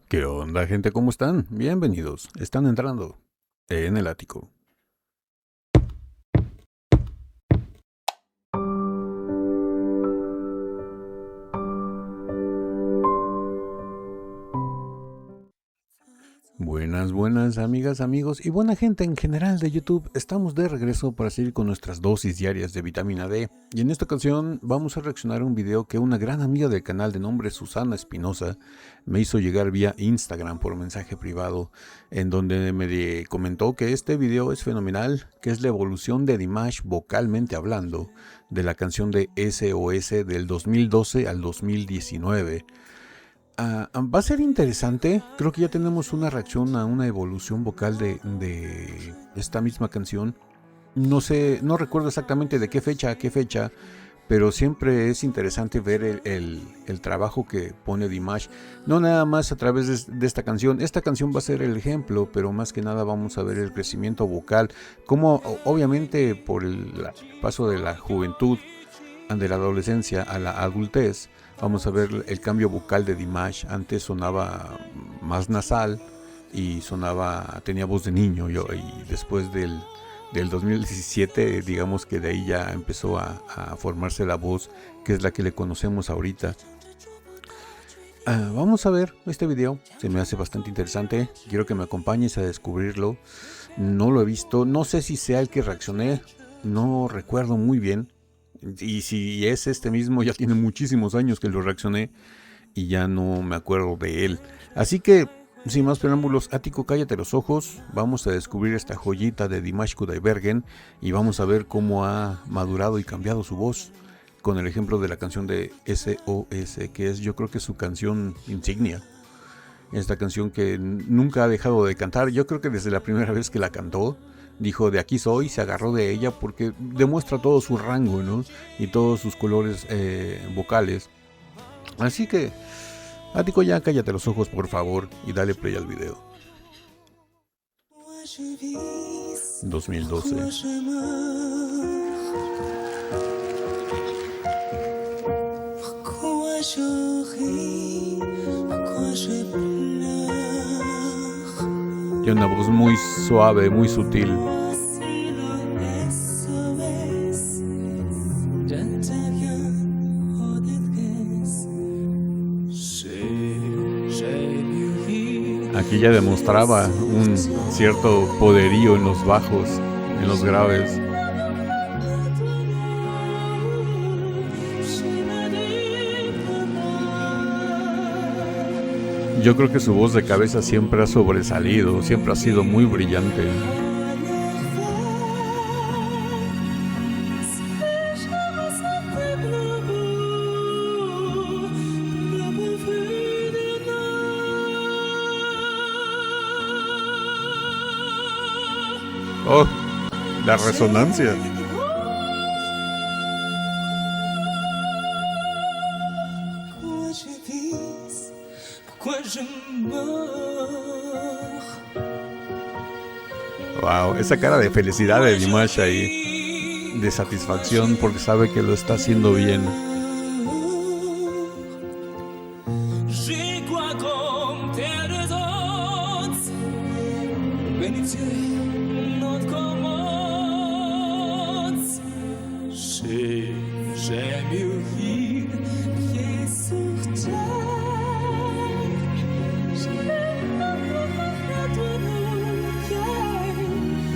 ¿Qué onda, gente? ¿Cómo están? Bienvenidos. Están entrando en el ático. Buenas amigas, amigos y buena gente en general de YouTube. Estamos de regreso para seguir con nuestras dosis diarias de vitamina D. Y en esta ocasión vamos a reaccionar a un video que una gran amiga del canal de nombre Susana Espinosa me hizo llegar vía Instagram por mensaje privado, en donde me comentó que este video es fenomenal, que es la evolución de Dimash vocalmente hablando de la canción de SOS del 2012 al 2019. Va a ser interesante. Creo que ya tenemos una reacción a una evolución vocal de esta misma canción. No sé, no recuerdo exactamente de qué fecha a qué fecha, pero siempre es interesante ver el trabajo que pone Dimash. No nada más a través de esta canción. Esta canción va a ser el ejemplo, pero más que nada vamos a ver el crecimiento vocal. Como obviamente por el paso de la juventud, de la adolescencia a la adultez, vamos a ver el cambio vocal de Dimash. Antes sonaba más nasal y tenía voz de niño. Y después del 2017, digamos que de ahí ya empezó a formarse la voz, que es la que le conocemos ahorita. Vamos a ver este video, se me hace bastante interesante. Quiero que me acompañes a descubrirlo. No lo he visto, no sé si sea el que reaccioné, no recuerdo muy bien. Y si es este mismo, ya tiene muchísimos años que lo reaccioné y ya no me acuerdo de él. Así que, sin más preámbulos, Ático, cállate los ojos. Vamos a descubrir esta joyita de Dimash Kudaibergen y vamos a ver cómo ha madurado y cambiado su voz con el ejemplo de la canción de SOS, que es, yo creo que, su canción insignia. Esta canción que nunca ha dejado de cantar. Yo creo que desde la primera vez que la cantó dijo: de aquí soy, se agarró de ella porque demuestra todo su rango, ¿no? Y todos sus colores vocales. Así que, Ático, ya cállate los ojos, por favor, y dale play al video. 2012. Tiene una voz muy suave, muy sutil. Aquí ya demostraba un cierto poderío en los bajos, en los graves. Yo creo que su voz de cabeza siempre ha sobresalido, siempre ha sido muy brillante. Oh, la resonancia. Wow, esa cara de felicidad de Dimash ahí, de satisfacción porque sabe que lo está haciendo bien.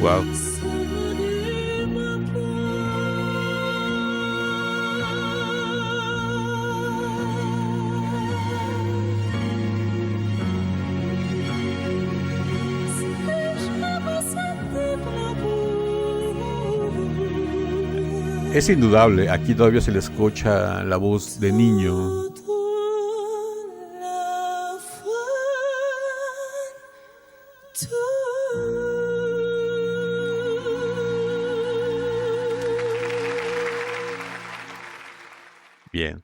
Wow. Es indudable, aquí todavía se le escucha la voz de niño. Bien.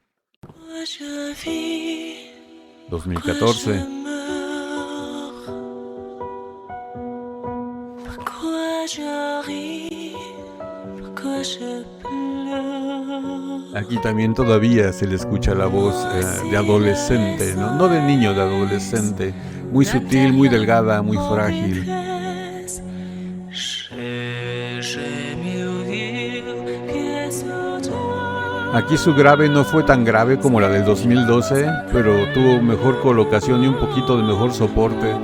2014. Aquí también todavía se le escucha la voz de adolescente, ¿no? No de niño, de adolescente, Muy sutil, muy delgada, muy frágil. Aquí su grave no fue tan grave como la del 2012, pero tuvo mejor colocación y un poquito de mejor soporte.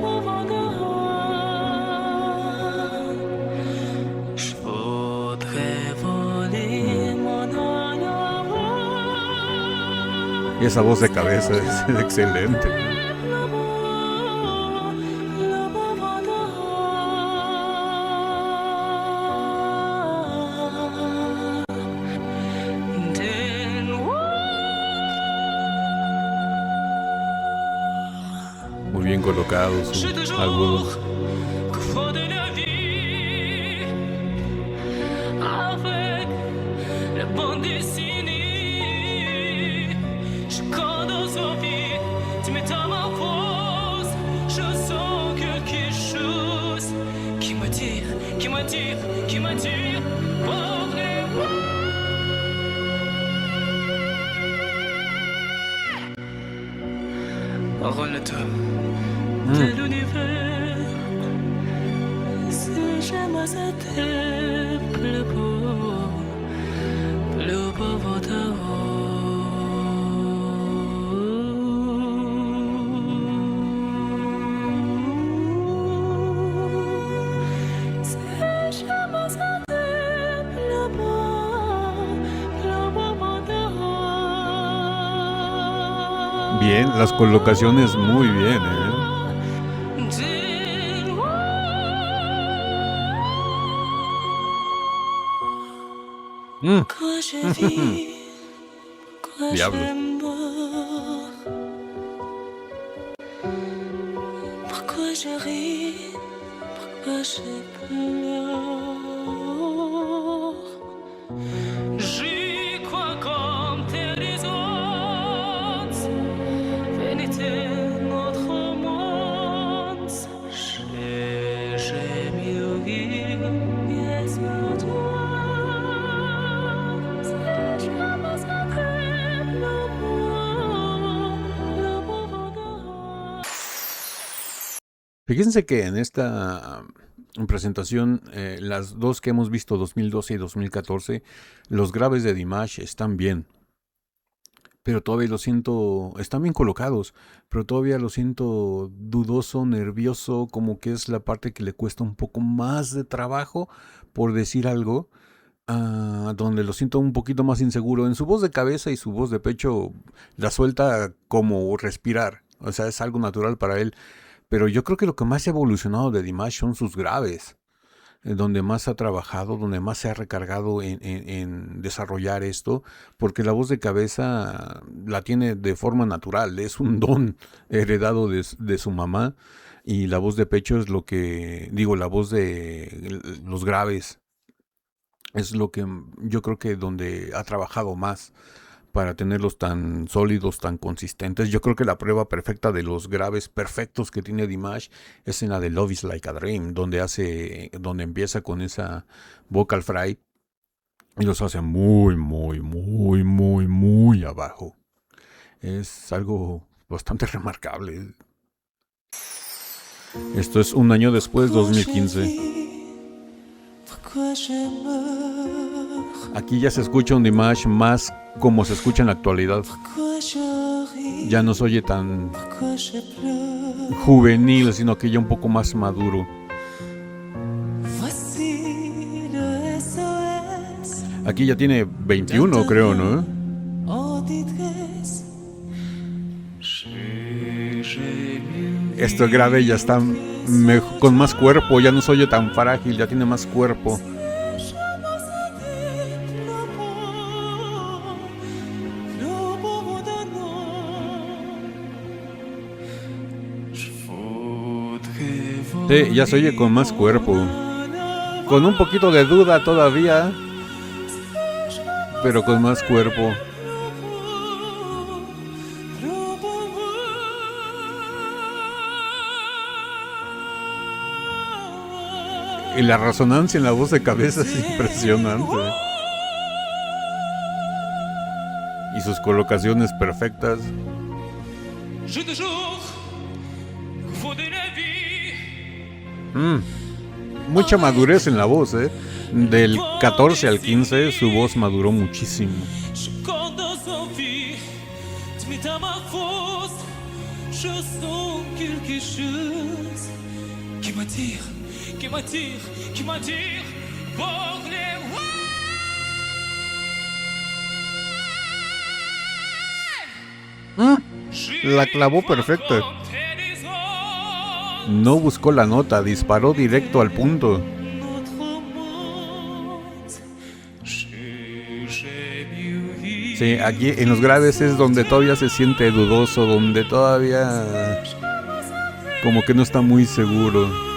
Y esa voz de cabeza es excelente. Muy bien colocado su agudo. Enrôle-toi de l'univers. Si jamais c'était plus beau Bien, las colocaciones muy bien, Diablo. Pourquoi je ris, pourquoi je pleure. J'y crois comme tes horizons, vanité notre monde. J'ai mieux vivre, bien sûr toi. Fíjense que en esta presentación, las dos que hemos visto, 2012 y 2014, los graves de Dimash están bien. Pero todavía lo siento, están bien colocados, pero todavía lo siento dudoso, nervioso, como que es la parte que le cuesta un poco más de trabajo, por decir algo, donde lo siento un poquito más inseguro. En su voz de cabeza y su voz de pecho la suelta como respirar, o sea, es algo natural para él. Pero yo creo que lo que más ha evolucionado de Dimash son sus graves, donde más ha trabajado, donde más se ha recargado en desarrollar esto, porque la voz de cabeza la tiene de forma natural, es un don heredado de su mamá, y la voz de pecho es lo que, digo, la voz de los graves es lo que yo creo que donde ha trabajado más para tenerlos tan sólidos, tan consistentes. Yo creo que la prueba perfecta de los graves perfectos que tiene Dimash es en la de Love is Like a Dream, donde empieza con esa vocal fry y los hace muy, muy, muy, muy, muy abajo. Es algo bastante remarcable. Esto es un año después, 2015. Aquí ya se escucha un Dimash más como se escucha en la actualidad. Ya no se oye tan juvenil, sino que ya un poco más maduro. Aquí ya tiene 21, creo, ¿no? Esto grave ya está con más cuerpo, ya no se oye tan frágil, ya tiene más cuerpo. Sí, ya se oye con más cuerpo. Con un poquito de duda todavía, pero con más cuerpo. Y la resonancia en la voz de cabeza es impresionante. Y sus colocaciones perfectas. Mucha madurez en la voz, ¿eh? Del 14 al 15 su voz maduró muchísimo. Je compte dans sa vie, tu métamorphoses. Je sens quelque chose qui m'attire, qui m'attire, qui m'attire pour les La clavó perfecta. No buscó la nota, disparó directo al punto. Sí, aquí en los graves es donde todavía se siente dudoso, donde todavía como que no está muy seguro.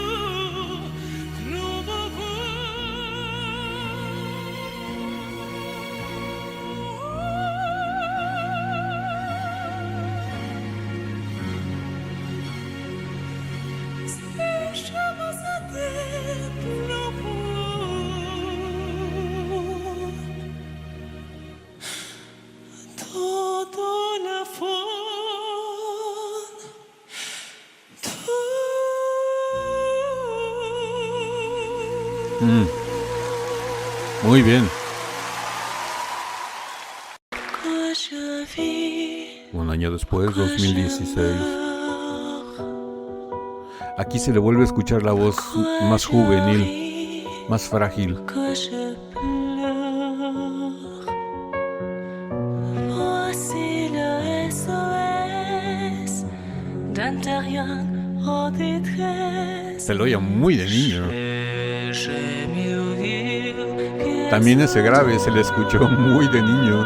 Muy bien. Un año después, 2016. Aquí se le vuelve a escuchar la voz más juvenil, más frágil. Se lo oye muy de niño. También ese grave se le escuchó muy de niño.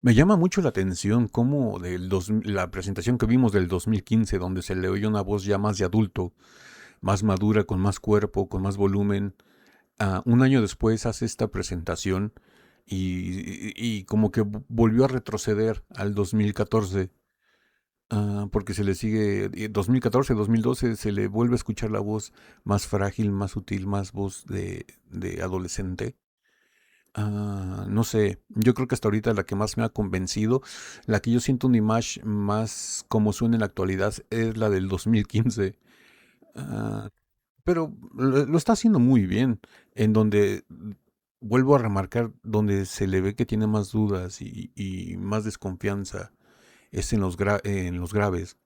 Me llama mucho la atención cómo la presentación que vimos del 2015, donde se le oye una voz ya más de adulto, más madura, con más cuerpo, con más volumen. Un año después hace esta presentación y como que volvió a retroceder al 2014. Porque se le sigue 2014, 2012 se le vuelve a escuchar la voz más frágil, más sutil, más voz de adolescente. No sé, yo creo que hasta ahorita la que más me ha convencido, la que yo siento un image más como suena en la actualidad es la del 2015. Pero lo está haciendo muy bien, en donde vuelvo a remarcar, donde se le ve que tiene más dudas y más desconfianza, es en los graves,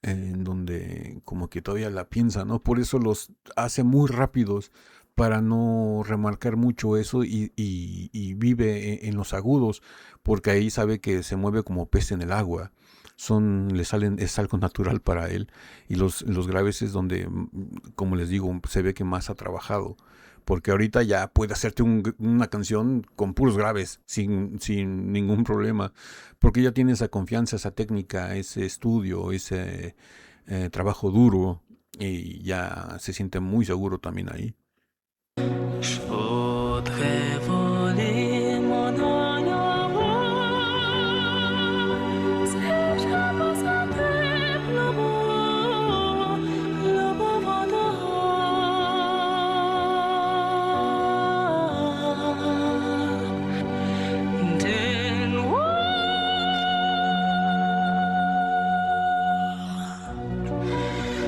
en donde como que todavía la piensa, ¿no? Por eso los hace muy rápidos para no remarcar mucho eso y vive en los agudos, porque ahí sabe que se mueve como pez en el agua. Es algo natural para él. Y los graves es donde, como les digo, se ve que más ha trabajado. Porque ahorita ya puede hacerte una canción con puros graves, sin ningún problema. Porque ya tiene esa confianza, esa técnica, ese estudio, ese trabajo duro. Y ya se siente muy seguro también ahí.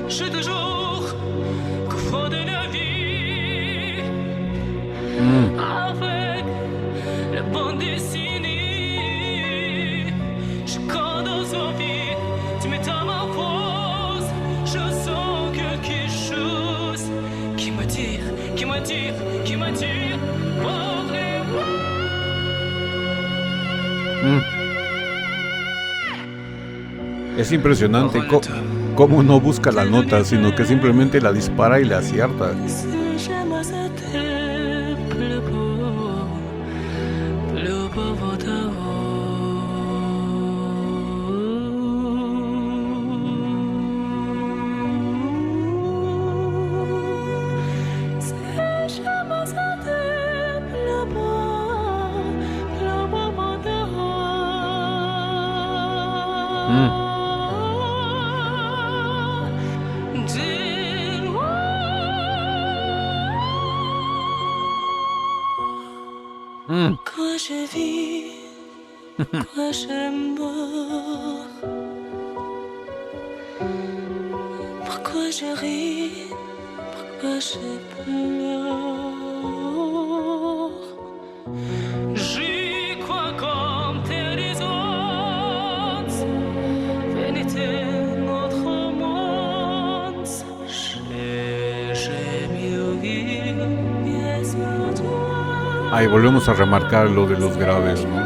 J'ai toujours confondu la vie avec la bande dessinée. Je compte dans sa vie, tu métamorphoses. Je sens quelque chose qui m'attire, qui m'attire, qui m'attire. Es impresionante cómo no busca la nota, sino que simplemente la dispara y la acierta. Pourquoi je vis, pourquoi je meurs, pourquoi je ris, pourquoi je pleure. J'y crois comme tes résonances, vérité notre monde. J'ai mieux vivre, pièce pour toi. Ahí volvemos a remarcar lo de los graves, ¿no?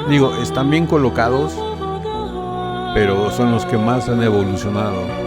Digo, están bien colocados, pero son los que más han evolucionado.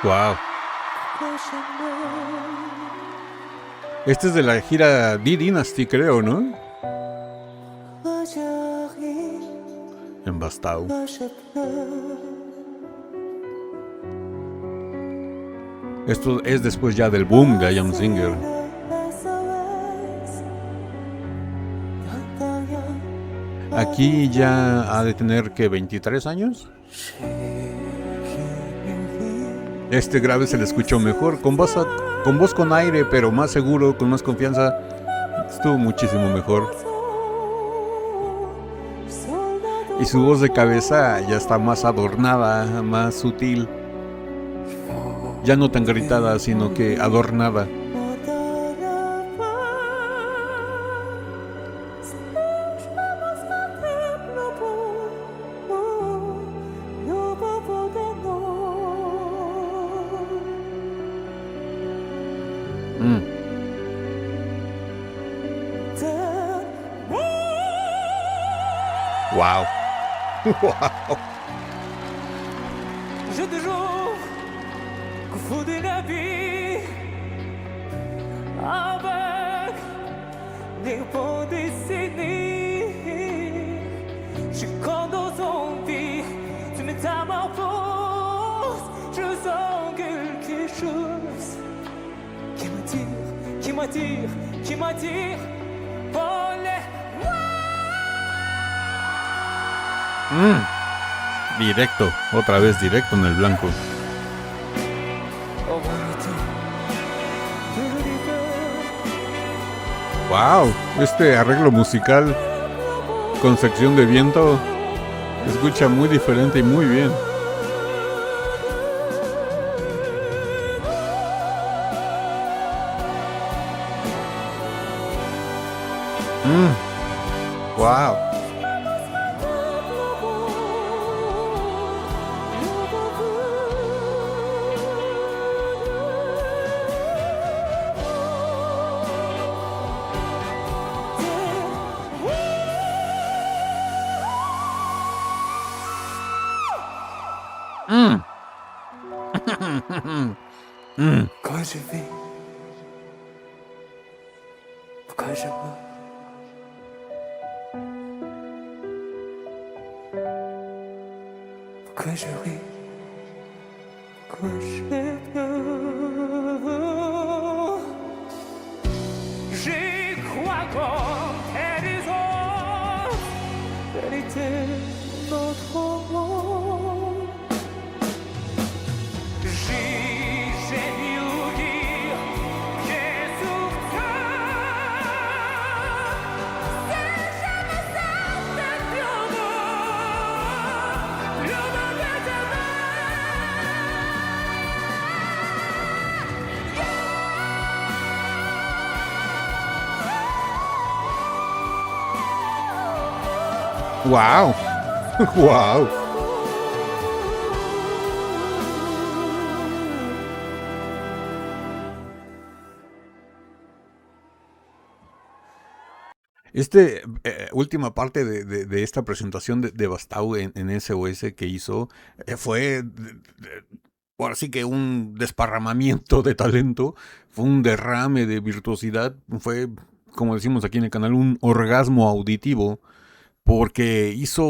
Wow. Este es de la gira D-Dynasty, creo, ¿no? En Bastau. Esto es después ya del boom de I Am Singer. Aquí ya ha de tener que 23 años. Este grave se le escuchó mejor, con voz con aire, pero más seguro, con más confianza. Estuvo muchísimo mejor. Y su voz de cabeza ya está más adornada, más sutil. Ya no tan gritada, sino que adornada. Wow. Wow. J'ai toujours confondu la vie avec des bons décennies. Je quand dans envie, tu métamorphoses, je sens quelque chose qui m'attire, qui m'attire, pour les... Directo, otra vez directo en el blanco. Wow, este arreglo musical con sección de viento se escucha muy diferente y muy bien. Wow. Pourquoi je vis, pourquoi je meurs, pourquoi je ris, pourquoi je pleure. J'y crois comme tes raisons, vérité notre monde. J'ai mieux dire que sur toi. Si je me sentais plus heureux, le monde est Wow. Wow. Última parte de esta presentación de Bastau en SOS que hizo fue ahora sí que un desparramamiento de talento, fue un derrame de virtuosidad, fue, como decimos aquí en el canal, un orgasmo auditivo, porque hizo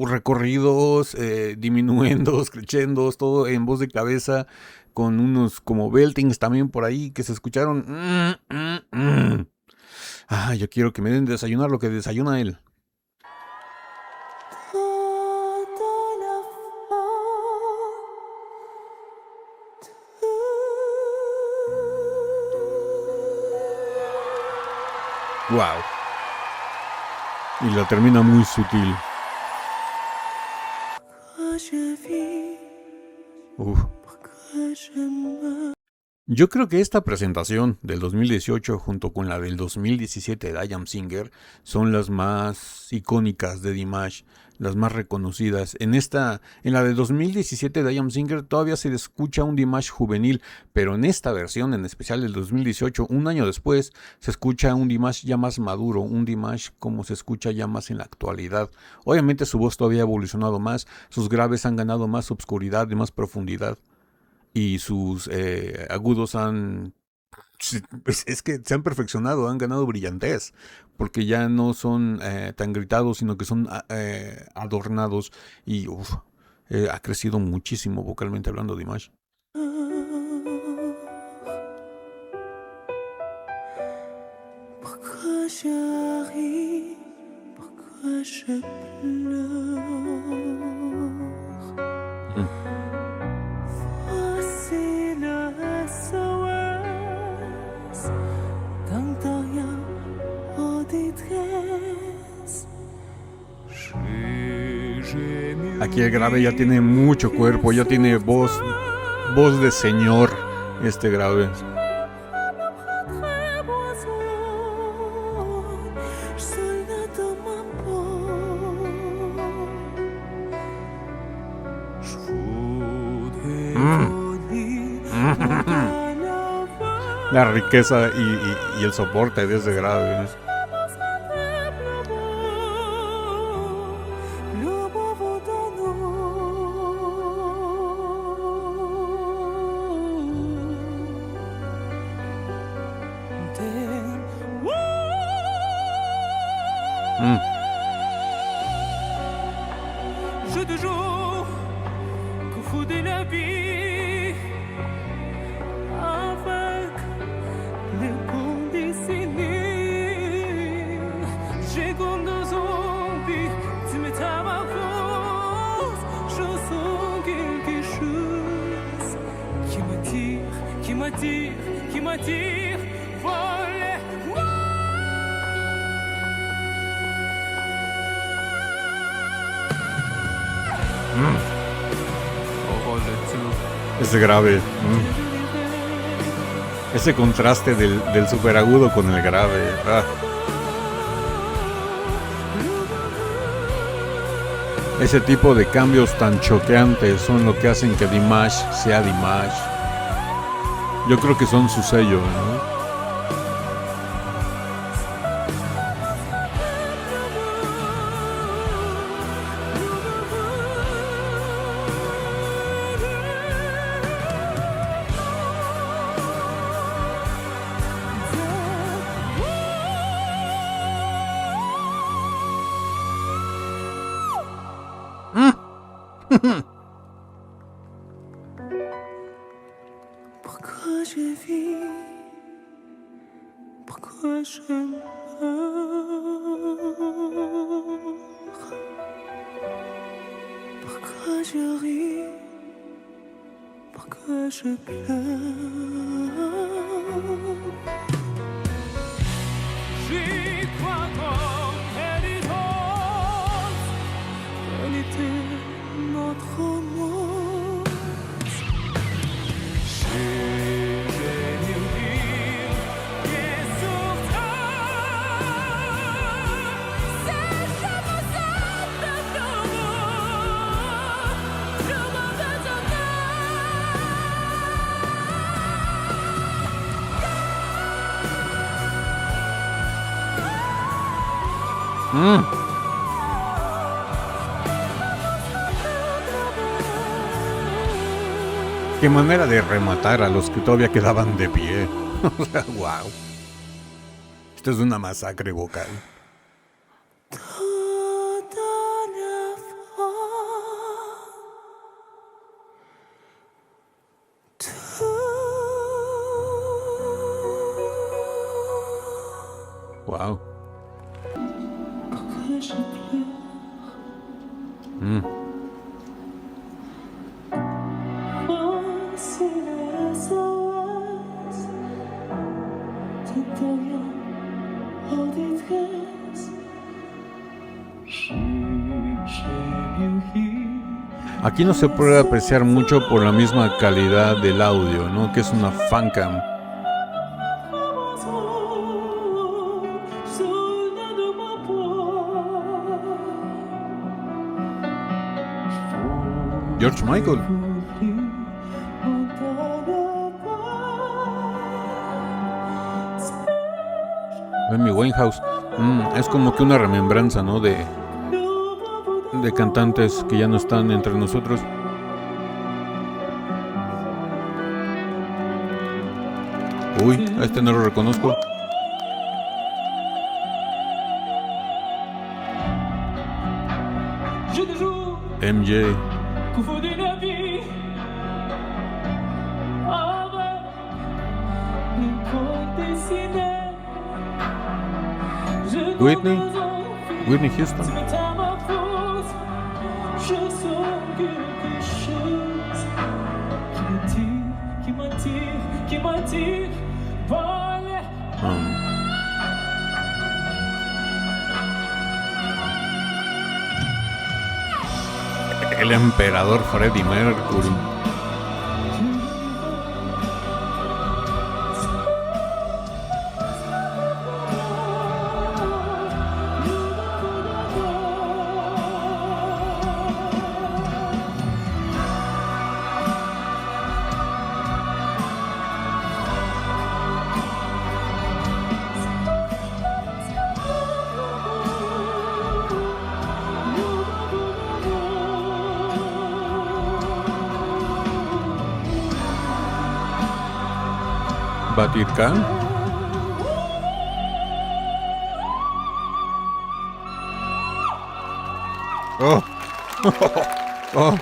recorridos, diminuendos, crescendos, todo en voz de cabeza, con unos como beltings también por ahí que se escucharon. Yo quiero que me den desayunar lo que desayuna él. Wow. Y la termina muy sutil. Yo creo que esta presentación del 2018 junto con la del 2017 de I Am Singer son las más icónicas de Dimash, las más reconocidas. En la de 2017 de I Am Singer todavía se escucha un Dimash juvenil, pero en esta versión, en especial del 2018, un año después, se escucha un Dimash ya más maduro, un Dimash como se escucha ya más en la actualidad. Obviamente su voz todavía ha evolucionado más, sus graves han ganado más obscuridad y más profundidad. Y sus agudos es que se han perfeccionado, han ganado brillantez, porque ya no son tan gritados, sino que son adornados, y ha crecido muchísimo vocalmente hablando Dimash. Aquí el grave ya tiene mucho cuerpo, ya tiene voz de señor, este grave. La riqueza y el soporte de ese grave. Jeu de jour, coup fou de la vie, avec les conditionnés. J'ai comme deux zombies, tu métamorphoses. Je sens quelque chose qui m'attire, voler. Ese grave. Ese contraste del superagudo con el grave. Ese tipo de cambios tan choqueantes son lo que hacen que Dimash sea Dimash. Yo creo que son su sello, ¿no? Pourquoi je vis? Pourquoi je meurs? Pourquoi je ris? Pourquoi je pleure? J'y crois comme pénitence, quel était notre monde. Qué manera de rematar a los que todavía quedaban de pie. O sea, wow. Esto es una masacre vocal. Wow. Aquí no se puede apreciar mucho por la misma calidad del audio, ¿no? Que es una fancam. George Michael. Amy Winehouse. Es como que una remembranza, ¿no? De cantantes que ya no están entre nosotros. Uy, a este no lo reconozco. MJ. Whitney Houston. El emperador Freddie Mercury. Batir Khan. Oh. Oh.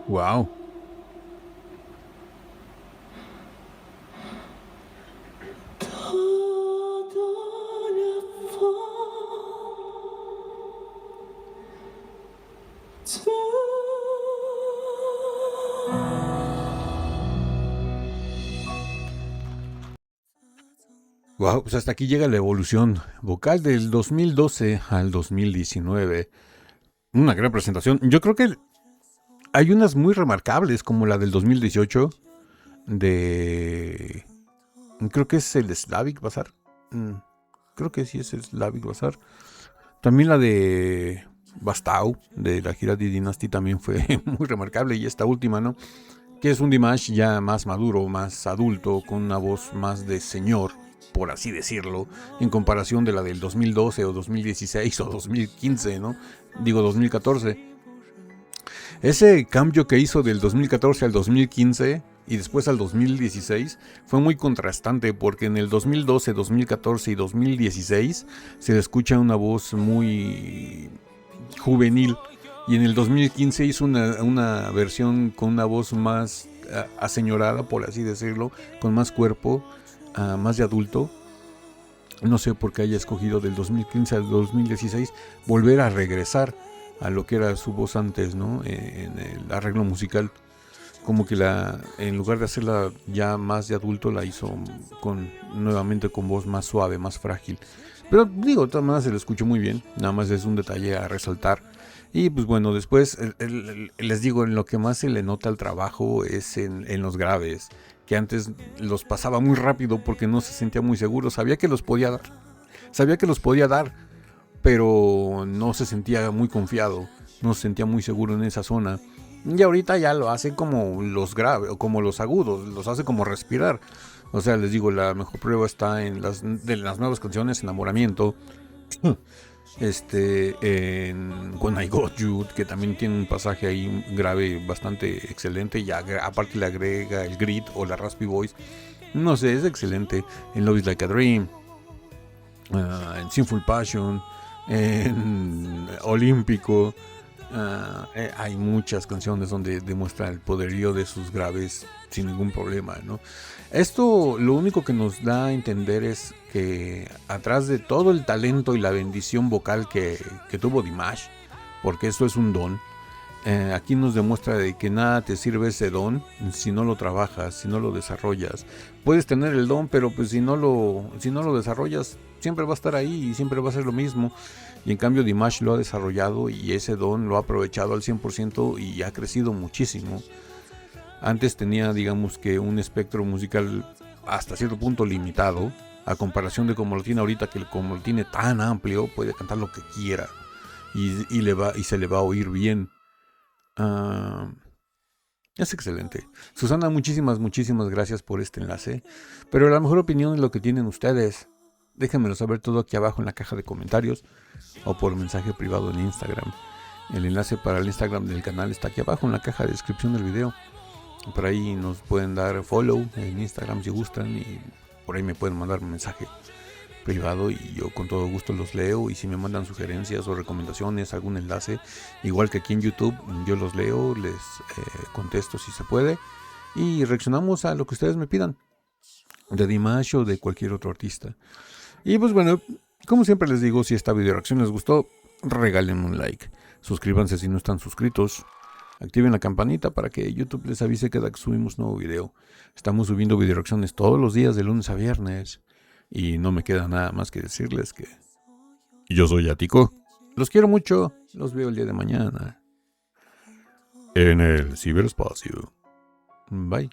Wow. Wow, pues hasta aquí llega la evolución vocal del 2012 al 2019. Una gran presentación. Yo creo que hay unas muy remarcables, como la del 2018, creo que es el Slavic Bazaar. Creo que sí es el Slavic Bazaar. También la de Bastau, de la gira de Dynasty, también fue muy remarcable. Y esta última, ¿no? Que es un Dimash ya más maduro, más adulto, con una voz más de señor, por así decirlo, en comparación de la del 2012 o 2016 o 2015, ¿no? Digo 2014. Ese cambio que hizo del 2014 al 2015 y después al 2016 fue muy contrastante, porque en el 2012, 2014 y 2016 se le escucha una voz muy juvenil, Y en el 2015 hizo una versión con una voz más aseñorada, por así decirlo, con más cuerpo, más de adulto. No sé por qué haya escogido del 2015 al 2016 volver a regresar a lo que era su voz antes, ¿no? En el arreglo musical. Como que en lugar de hacerla ya más de adulto, la hizo nuevamente con voz más suave, más frágil. Pero digo, de todas maneras se lo escucho muy bien. Nada más es un detalle a resaltar. Y pues bueno, después les digo, en lo que más se le nota el trabajo es en los graves. Que antes los pasaba muy rápido porque no se sentía muy seguro. Sabía que los podía dar, pero no se sentía muy confiado. No se sentía muy seguro en esa zona. Y ahorita ya lo hace como los graves, o como los agudos, los hace como respirar. O sea, les digo, la mejor prueba está en las nuevas canciones, Enamoramiento, en When I Got You, que también tiene un pasaje ahí grave bastante excelente, y aparte le agrega el grit o la raspy voice. No sé, es excelente. En Love Is Like a Dream, en Sinful Passion, en Olímpico. Hay muchas canciones donde demuestra el poderío de sus graves sin ningún problema, ¿no? Esto lo único que nos da a entender es que atrás de todo el talento y la bendición vocal que tuvo Dimash, porque eso es un don, aquí nos demuestra de que nada te sirve ese don si no lo trabajas, si no lo desarrollas. Puedes tener el don, pero pues si no lo desarrollas, siempre va a estar ahí y siempre va a ser lo mismo. Y en cambio Dimash lo ha desarrollado y ese don lo ha aprovechado al 100% y ha crecido muchísimo. Antes tenía, digamos que un espectro musical hasta cierto punto limitado, a comparación de como lo tiene ahorita, que como lo tiene tan amplio, puede cantar lo que quiera y se le va a oír bien. Es excelente. Susana, muchísimas gracias por este enlace. Pero la mejor opinión es lo que tienen ustedes. Déjenmelo saber todo aquí abajo en la caja de comentarios o por mensaje privado en Instagram. El enlace para el Instagram del canal está aquí abajo en la caja de descripción del video. Por ahí nos pueden dar follow en Instagram si gustan y por ahí me pueden mandar un mensaje privado y yo con todo gusto los leo. Y si me mandan sugerencias o recomendaciones, algún enlace, igual que aquí en YouTube, yo los leo, les contesto si se puede y reaccionamos a lo que ustedes me pidan, de Dimash o de cualquier otro artista. Y pues bueno, como siempre les digo, si esta video reacción les gustó, regálenme un like, suscríbanse si no están suscritos, activen la campanita para que YouTube les avise cada que subimos nuevo video. Estamos subiendo video reacciones todos los días de lunes a viernes. Y no me queda nada más que decirles que yo soy Ático. Los quiero mucho. Los veo el día de mañana en el ciberespacio. Bye.